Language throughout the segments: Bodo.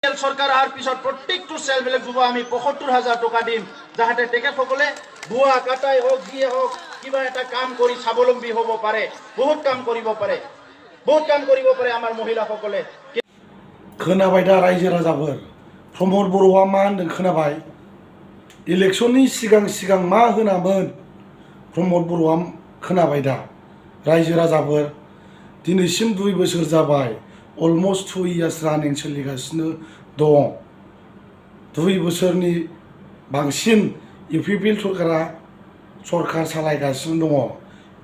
सरकार आर पिছত प्रत्येकटो सेल्फ हेल्प ग्रुप आमी ৭৫,০০০ टका दिम जाहाते तेखेतসকলে बुआ काटाई होक जिए होक किबा एटा काम करि स्वावलम्बी हब पारे बहुत काम करिब पारे आमार महिलाসকলে खोनाबाय दा रायजो राजाफोर प्रमद बर'आ मा होनदों खोनाबाय इलेक्शननि सिगां मा होनामोन प्रमद बर'आ खोनाबाय दा रायजो राजाफोर दिनैसिम 2 बोसोर जाबाय अलमोस्ट 2 years रानिं सोलिगासिनो दं 2 बोसोरनि बांसिन इउपिपिएल सरकार सालायगासिनो दङ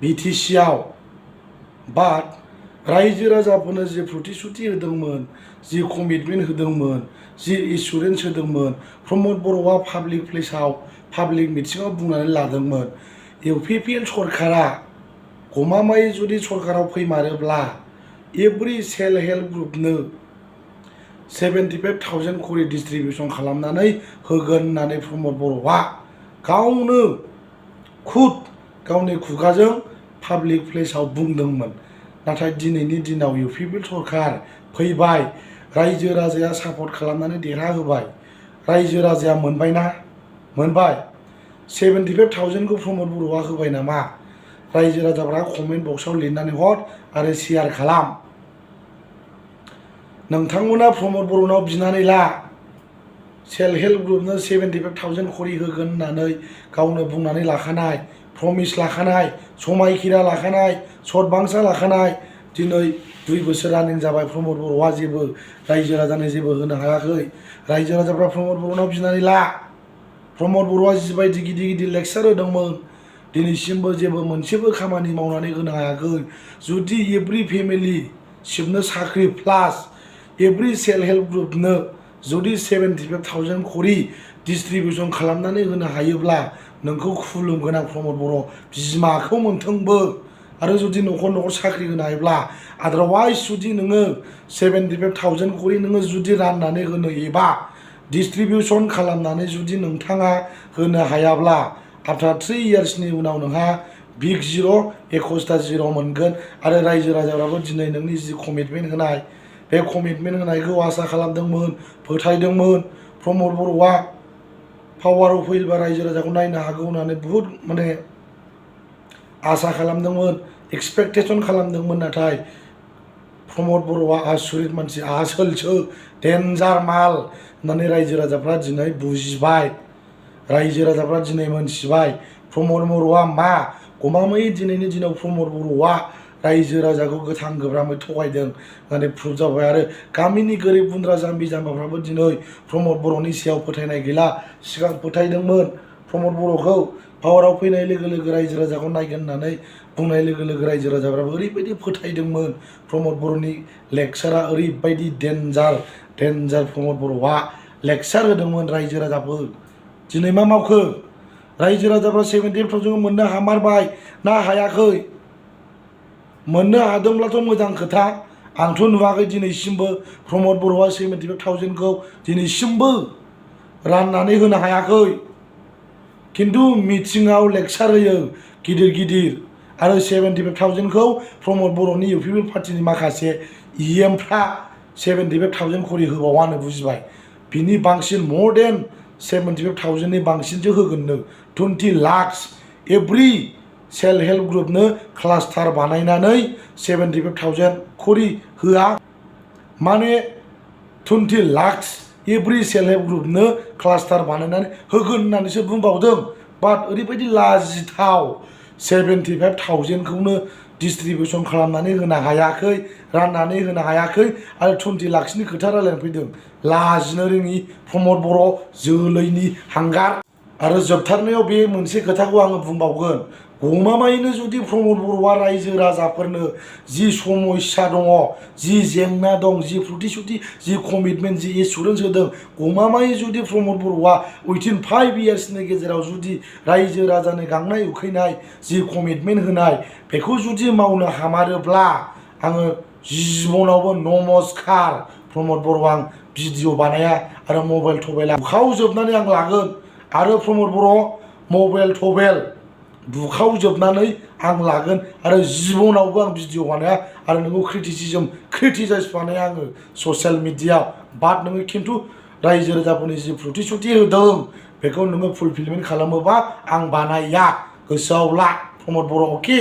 बिटिसि आव बाट रायजो राजाफोरनो जि प्रतिश्रुति होदोंमोन जि कमिटमेन्ट होदोंमोन जि एसुरेन्स होदोंमोन प्रमद बर'आ पाब्लिक प्लेसाव पाब्लिक मिटिङाव बुंनानै लादोंमोन इउपिपिएल सरकारा गमामायै जुदि सरकाराव फैमारोब्ला एभ्रि सेल्फ हेल्प ग्रुपनो 75,000 करि डिस्ट्रिबिउसन खालामनानै होगोन होननानै प्रमद बर'आ गावनो खुद गावनि खुगाजों पाब्लिक प्लेसाव बुंदोंमोन नाथाय दिनैनि दिनाव इउपिपिएल सरकार फैबाय रायजो राजाया सापर्ट खालामनानै देरहाहोबाय रायजो राजाया मोनबायना मोनबाय 75,000 खौ प्रमद बर'आ होबाय नामा रायजो राजाफ्रा कमेन्ट बक्सआव लिरनानै हर आरो शेयार खालाम नोंथांमोना प्रमद बर'नाव बिनानै ला सेल्फ हेल्प ग्रुपनो 75,000 करि होगोन होननानै गावनो बुंनानै लाखानाय प्रमिस लाखानाय समायखिरा लाखानाय सतबांसा लाखानाय दिनै 2 बोसोर रानिं जाबाय प्रमद बर'आ जेबो रायजो राजानो जेबो होनो हायाखै रायजो राजाफ्रा प्रमद बर'नाव बिनानै ला प्रमद बर'आ जिबायदि गिदिर लेक्चार होदोंमोन दिनैसिमबो जेबो मोनसेबो खामानि मावनानै होनो हायाखै जुदि एभ्रि फेमिलि सिबनो साख्रि प्लास एभ्रि सेल्फ हेल्प ग्रुपनो जुदि 75,000 करि डिस्ट्रिबिउसन खालामनानै होनो हायोब्ला नोंखौ खुलुमगोन आं प्रमद बर' बिमाखौ मोनथोंबो आरो जुदि न'खर साख्रि होनो हायोब्ला आदारवाइज जुदि नोङो 75,000 करि नोङो जुदि राननानै होनो एबा डिस्ट्रिबिउसन खालामनानै जुदि नोंथाङा होनो हायाब्ला आफ्टार 3 yearsनि उनाव नोंहा बिग 0 21 0 मोनगोन आरो रायजो राजाफ्राबो दिनै नोंनि जि कमिटमेन्ट होनाय बे कमिटमेन्ट होनायखौ आसा खालामदोंमोन फोथायदोंमोन प्रमद बर'आ पावाराव फैयोबा रायजो राजाखौ नायनो हागौ होननानै बहुत माने आसा खालामदोंमोन एक्सपेक्टेसन खालामदोंमोन नाथाय प्रमद बर'आ आसुरित मानसि आसोलसो डेन्जार माल होननानै रायजो राजाफ्रा दिनै बुजिबाय रायजो राजाफ्रा दिनै मोनथिबाय प्रमद बर'आ मा गमामायै दिनैनि दिनाव प्रमद बर'आ रायजो राजाखौ गोथां गोब्रामै थगायदों होननानै प्रुभ जाबाय आरो गामिनि गोरिब गुन्द्रा जाम्बि जाम्बाफ्राबो दिनै प्रमद बर'नि सायाव फोथायनाय गैला सिगां फोथायदोंमोन प्रमद बर'खौ पावाराव फैनाय लोगो लोगो रायजो राजाखौ नायगोन होननानै बुंनाय लोगो लोगो रायजो राजाफ्राबो ओरैबायदि फोथायदोंमोन प्रमद बर'नि लेक्चारा ओरैबायदि डेन्जार प्रमद बर'आ लेक्चार होदोंमोन रायजो राजाफोर दिनै मा मावखो रायजो राजाफ्रा 75,000 मोननो हामारबाय ना हायाखै मोननो हादोंब्लाथ' मोजां खोथा आंथ' नुवाखै दिनैसिमबो प्रमद बर'आ 75,000 खौ दिनैसिमबो राननानै होनो हायाखै किन्तु मिटिङाव लेक्चार होयो गिदिर आरो 75,000 खौ प्रमद बर'नि इउपिपिएल पार्टिनि माखासे इएमफ्रा 75,000 करि होबावानो बुजिबाय बिनि बांसिन मोर देन 75,000 नि बांसिनसो होगोननो 20 lakhs एभ्रि सेल्फ हेल्प ग्रुपनो क्लास्टार बानायनानै 75,000 करि होआ माने 20 lakhs एभ्रि सेल्फ हेल्प ग्रुपनो क्लास्टार बानायनानै होगोन होननानैसो बुंबावदों बाट ओरैबायदि लाजिथाव 75,000 खौनो डिस्ट्रिबिउसन खालामनानै होनो हायाखै राननानै होनो हायाखै आरो 20 lakhsनि खोथा रायलायनो फैदों लाजिनो रोङि प्रमद बर' जोलैनि हांगार आरो जोबथारनायाव बे मोनसे खोथाखौ आङो बुंबावगोन गमामायैनो जुदि प्रमद बर'आ रायजो राजाफोरनो जि समस्या दङ जि जेंना दं जि प्रतिश्रुति जि कमिटमेन्ट जि एसुरेन्स होदों गमामायै जुदि प्रमद बर'आ उइथिन 5 yearsनि गेजेराव जुदि रायजो राजानो गांनाय उखैनाय जि कमिटमेन्ट होनाय बेखौ जुदि मावनो हामारोब्ला आङो जिबनावबो नमस्कार प्रमद बर' आं भिडिअ बानाया आरो मबाइल थबाइला बुखावजोबनानै आं लागोन आरो प्रमद बर' मबाइल थबाइल बुखावजोबनानै आं लागोन आरो जिबनावबो आं भिडिअ बानाया आरो नोंखौ क्रिटिसाइज बानाया आङो ससियेल मिडिया बाट नोङो खिन्थु रायजो राजाफोरनि जि प्रतिश्रुति होदों बेखौ नोङो फुलफिलमेन्ट खालामोबा आं बानाया गोसोआव ला प्रमद बर' अके